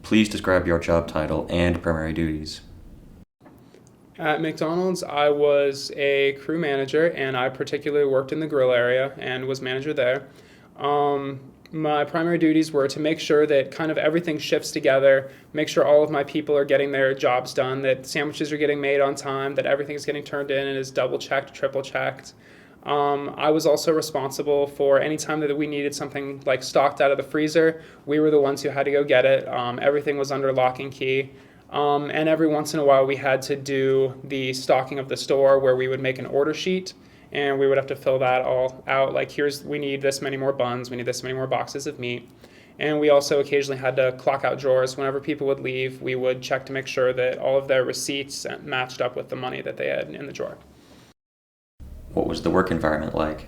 Please describe your job title and primary duties. At McDonald's, I was a crew manager, and I particularly worked in the grill area and was manager there. My primary duties were to make sure that kind of everything shifts together, make sure all of my people are getting their jobs done, that sandwiches are getting made on time, that everything is getting turned in and is double checked, triple checked. I was also responsible for any time that we needed something like stocked out of the freezer. We were the ones who had to go get it. Everything was under lock and key. And every once in a while, we had to do the stocking of the store where we would make an order sheet and we would have to fill that all out. Like, we need this many more buns, we need this many more boxes of meat. And we also occasionally had to clock out drawers. Whenever people would leave, we would check to make sure that all of their receipts matched up with the money that they had in the drawer. What was the work environment like?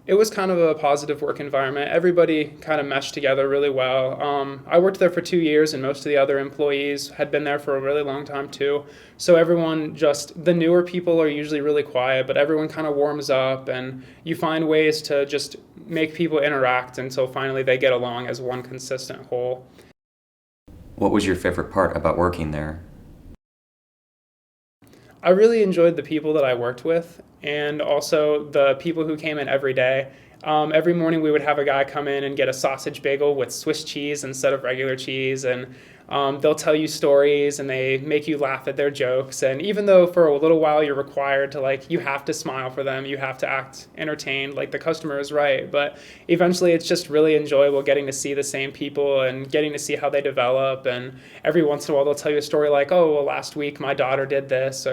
It was kind of a positive work environment. Everybody kind of meshed together really well. I worked there for 2 years, and most of the other employees had been there for a really long time too. So everyone the newer people are usually really quiet, but everyone kind of warms up, and you find ways to just make people interact until finally they get along as one consistent whole. What was your favorite part about working there? I really enjoyed the people that I worked with and also the people who came in every day. Every morning we would have a guy come in and get a sausage bagel with Swiss cheese instead of regular cheese, and they'll tell you stories and they make you laugh at their jokes. And even though for a little while you're required to, you have to smile for them, you have to act entertained, like the customer is right, but eventually it's just really enjoyable getting to see the same people and getting to see how they develop. And every once in a while they'll tell you a story like, oh, well, last week my daughter did this,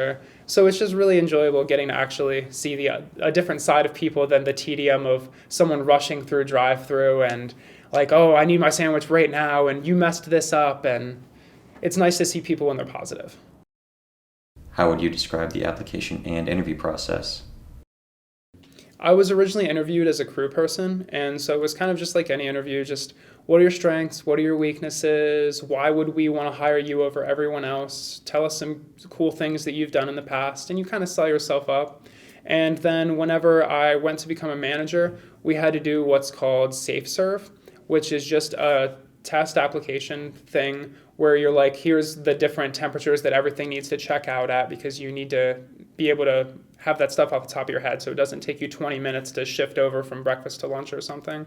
so it's just really enjoyable getting to actually see a different side of people than the tedium of someone rushing through drive-through and like, oh, I need my sandwich right now, and you messed this up. And it's nice to see people when they're positive. How would you describe the application and interview process? I was originally interviewed as a crew person, and so it was kind of just like any interview, just what are your strengths, what are your weaknesses, why would we want to hire you over everyone else, tell us some cool things that you've done in the past, and you kind of sell yourself up. And then whenever I went to become a manager, we had to do what's called Safe Serve, which is just a test application thing where you're like, here's the different temperatures that everything needs to check out at, because you need to be able to have that stuff off the top of your head so it doesn't take you 20 minutes to shift over from breakfast to lunch or something.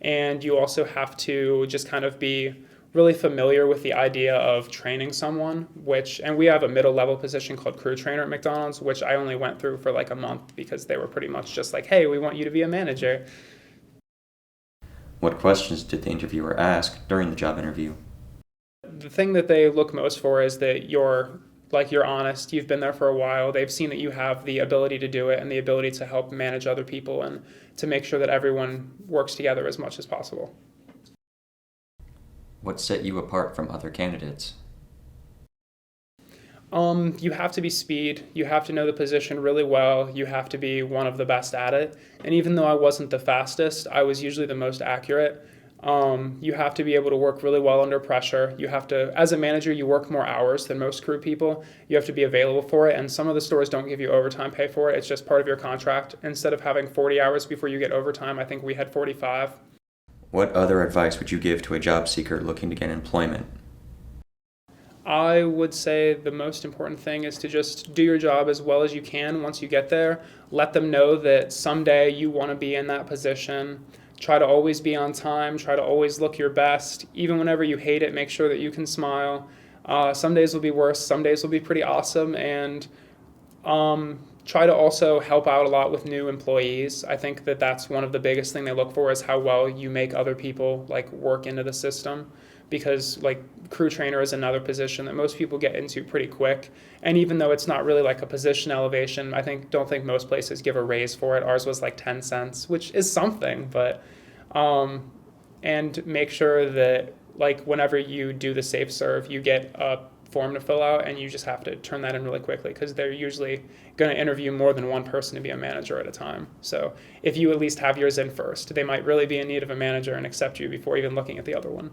And you also have to just kind of be really familiar with the idea of training someone, and we have a middle level position called crew trainer at McDonald's, which I only went through for like a month because they were pretty much just like, hey, we want you to be a manager. What questions did the interviewer ask during the job interview? The thing that they look most for is that you're honest, you've been there for a while, they've seen that you have the ability to do it and the ability to help manage other people and to make sure that everyone works together as much as possible. What set you apart from other candidates? You have to be speed, you have to know the position really well, you have to be one of the best at it. And even though I wasn't the fastest, I was usually the most accurate. You have to be able to work really well under pressure. You have to, as a manager, you work more hours than most crew people. You have to be available for it, and some of the stores don't give you overtime pay for it. It's just part of your contract. Instead of having 40 hours before you get overtime, I think we had 45. What other advice would you give to a job seeker looking to get employment? I would say the most important thing is to just do your job as well as you can once you get there. Let them know that someday you want to be in that position. Try to always be on time. Try to always look your best. Even whenever you hate it, make sure that you can smile. Some days will be worse. Some days will be pretty awesome. And try to also help out a lot with new employees. I think that that's one of the biggest thing they look for is how well you make other people work into the system. Because crew trainer is another position that most people get into pretty quick. And even though it's not really like a position elevation, don't think most places give a raise for it. Ours was 10 cents, which is something, but and make sure that whenever you do the safe serve, you get a form to fill out and you just have to turn that in really quickly because they're usually going to interview more than one person to be a manager at a time. So if you at least have yours in first, they might really be in need of a manager and accept you before even looking at the other one.